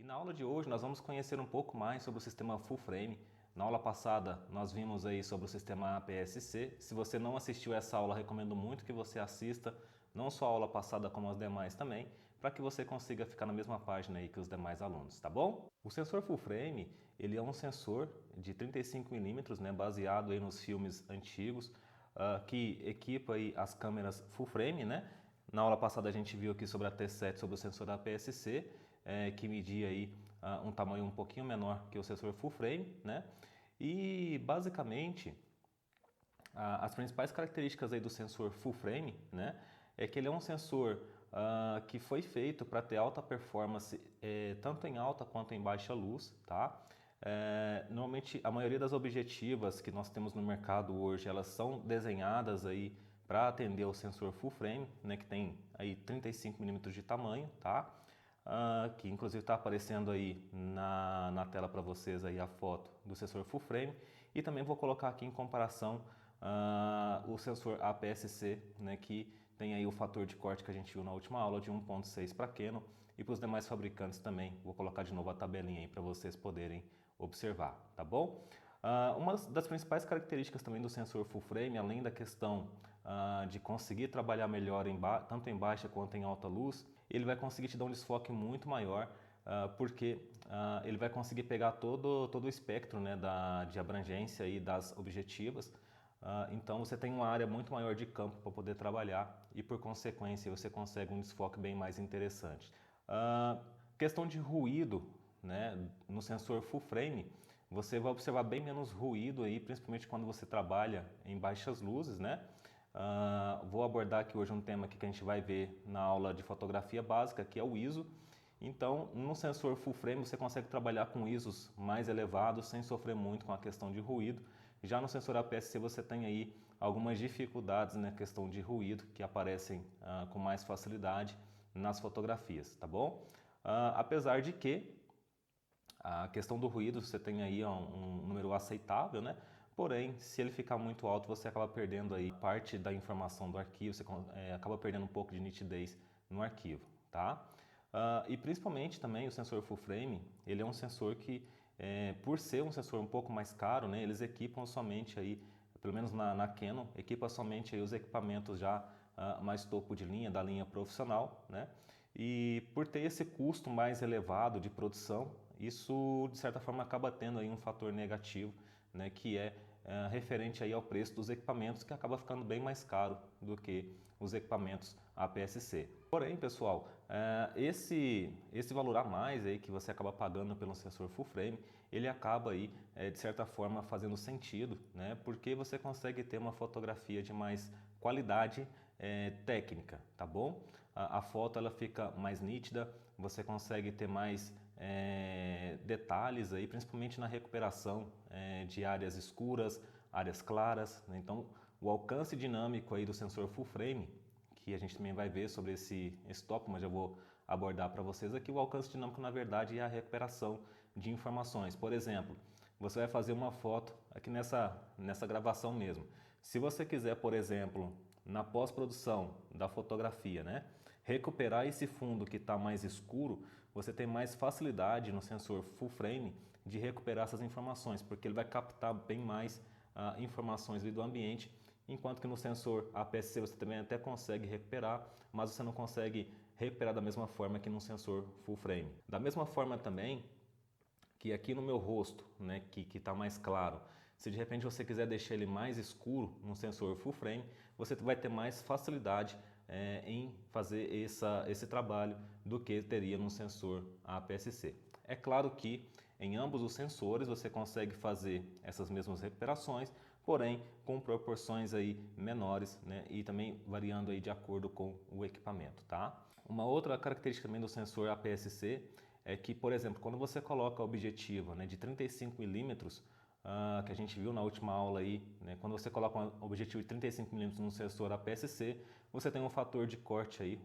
na aula de hoje nós vamos conhecer um pouco mais sobre o sistema full frame. Na aula passada nós vimos aí sobre o sistema APS-C. Se você não assistiu essa aula, recomendo muito que você assista, não só a aula passada como as demais também, para que você consiga ficar na mesma página aí que os demais alunos, tá bom? O sensor full frame, ele é um sensor de 35 mm, né, baseado aí nos filmes antigos, que equipa aí as câmeras full frame, né? Na aula passada a gente viu aqui sobre a T7, sobre o sensor APS-C, que media aí um tamanho um pouquinho menor que o sensor full frame, né? E basicamente as principais características aí do sensor full frame, né, é que ele é um sensor que foi feito para ter alta performance tanto em alta quanto em baixa luz, tá? Normalmente a maioria das objetivas que nós temos no mercado hoje, elas são desenhadas aí para atender o sensor full frame, né, que tem aí 35 mm de tamanho, tá? Que inclusive está aparecendo aí na tela para vocês aí a foto do sensor full frame, e também vou colocar aqui em comparação o sensor APS-C, né, que tem aí o fator de corte que a gente viu na última aula de 1.6 para Canon, e para os demais fabricantes também. Vou colocar de novo a tabelinha aí para vocês poderem observar, tá bom? Uma das principais características também do sensor full frame, além da questão de conseguir trabalhar melhor tanto em baixa quanto em alta luz, ele vai conseguir te dar um desfoque muito maior, porque ele vai conseguir pegar todo o espectro, né, de abrangência e das objetivas. Então você tem uma área muito maior de campo para poder trabalhar e, por consequência, você consegue um desfoque bem mais interessante. Questão de ruído, né, no sensor full frame, você vai observar bem menos ruído aí, principalmente quando você trabalha em baixas luzes, né? Vou abordar aqui hoje um tema que a gente vai ver na aula de fotografia básica, que é o ISO. Então, no sensor full frame você consegue trabalhar com ISOs mais elevados sem sofrer muito com a questão de ruído. Já no sensor APS-C você tem aí algumas dificuldades na questão de ruído que aparecem com mais facilidade nas fotografias, tá bom? Apesar de que a questão do ruído você tem aí um número aceitável, né? Porém, se ele ficar muito alto, você acaba perdendo aí parte da informação do arquivo, você acaba perdendo um pouco de nitidez no arquivo, tá? E principalmente também o sensor full frame, ele é um sensor que, por ser um sensor um pouco mais caro, né, eles equipam somente aí, pelo menos na Canon, equipa somente aí os equipamentos já mais topo de linha, da linha profissional, né? E por ter esse custo mais elevado de produção, isso de certa forma acaba tendo aí um fator negativo, né, que é referente aí ao preço dos equipamentos, que acaba ficando bem mais caro do que os equipamentos APS-C. Porém, pessoal, esse valor a mais aí que você acaba pagando pelo sensor full frame, ele acaba aí de certa forma fazendo sentido, né, porque você consegue ter uma fotografia de mais qualidade técnica, tá bom? A foto ela fica mais nítida, você consegue ter mais detalhes aí, principalmente na recuperação de áreas escuras, áreas claras, né? Então, o alcance dinâmico aí do sensor full frame, que a gente também vai ver sobre esse tópico, mas já vou abordar para vocês aqui. O alcance dinâmico, na verdade, é a recuperação de informações. Por exemplo, você vai fazer uma foto aqui nessa gravação mesmo. Se você quiser, por exemplo, na pós-produção da fotografia, né, recuperar esse fundo que está mais escuro, você tem mais facilidade no sensor full frame de recuperar essas informações, porque ele vai captar bem mais informações do ambiente, enquanto que no sensor APS-C você também até consegue recuperar, mas você não consegue recuperar da mesma forma que no sensor full frame. Da mesma forma também que aqui no meu rosto, né, que está mais claro, se de repente você quiser deixar ele mais escuro no sensor full frame, você vai ter mais facilidade em fazer esse trabalho do que teria no sensor APS-C. É claro que em ambos os sensores você consegue fazer essas mesmas recuperações, porém com proporções aí menores, né, e também variando aí de acordo com o equipamento, tá? Uma outra característica também do sensor APS-C é que, por exemplo, quando você coloca a objetiva, né, de 35 milímetros, que a gente viu na última aula aí, né, quando você coloca um objetivo de 35 milímetros no sensor APS-C, você tem um fator de corte aí,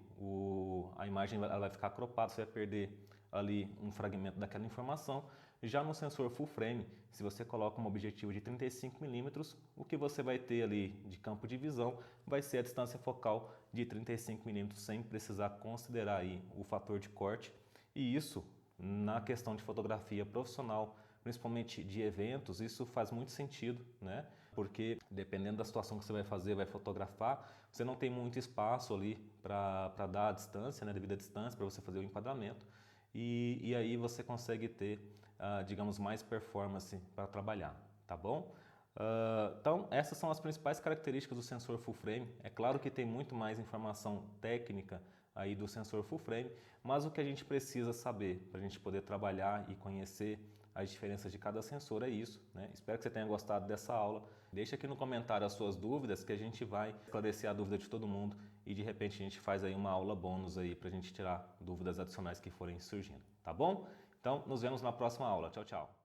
a imagem ela vai ficar cropada, você vai perder ali um fragmento daquela informação. Já no sensor full frame, se você coloca um objetivo de 35 milímetros, o que você vai ter ali de campo de visão vai ser a distância focal de 35 milímetros, sem precisar considerar aí o fator de corte. E isso na questão de fotografia profissional, principalmente de eventos, isso faz muito sentido, né? Porque dependendo da situação que você vai fazer, vai fotografar, você não tem muito espaço ali para dar a distância, né, devido à distância, para você fazer o enquadramento. E aí você consegue ter, digamos, mais performance para trabalhar, tá bom? Então, essas são as principais características do sensor full frame. É claro que tem muito mais informação técnica aí do sensor full frame, mas o que a gente precisa saber para a gente poder trabalhar e conhecer as diferenças de cada sensor é isso, né? Espero que você tenha gostado dessa aula. Deixa aqui no comentário as suas dúvidas que a gente vai esclarecer a dúvida de todo mundo e de repente a gente faz aí uma aula bônus aí para a gente tirar dúvidas adicionais que forem surgindo, tá bom? Então, nos vemos na próxima aula. Tchau, tchau.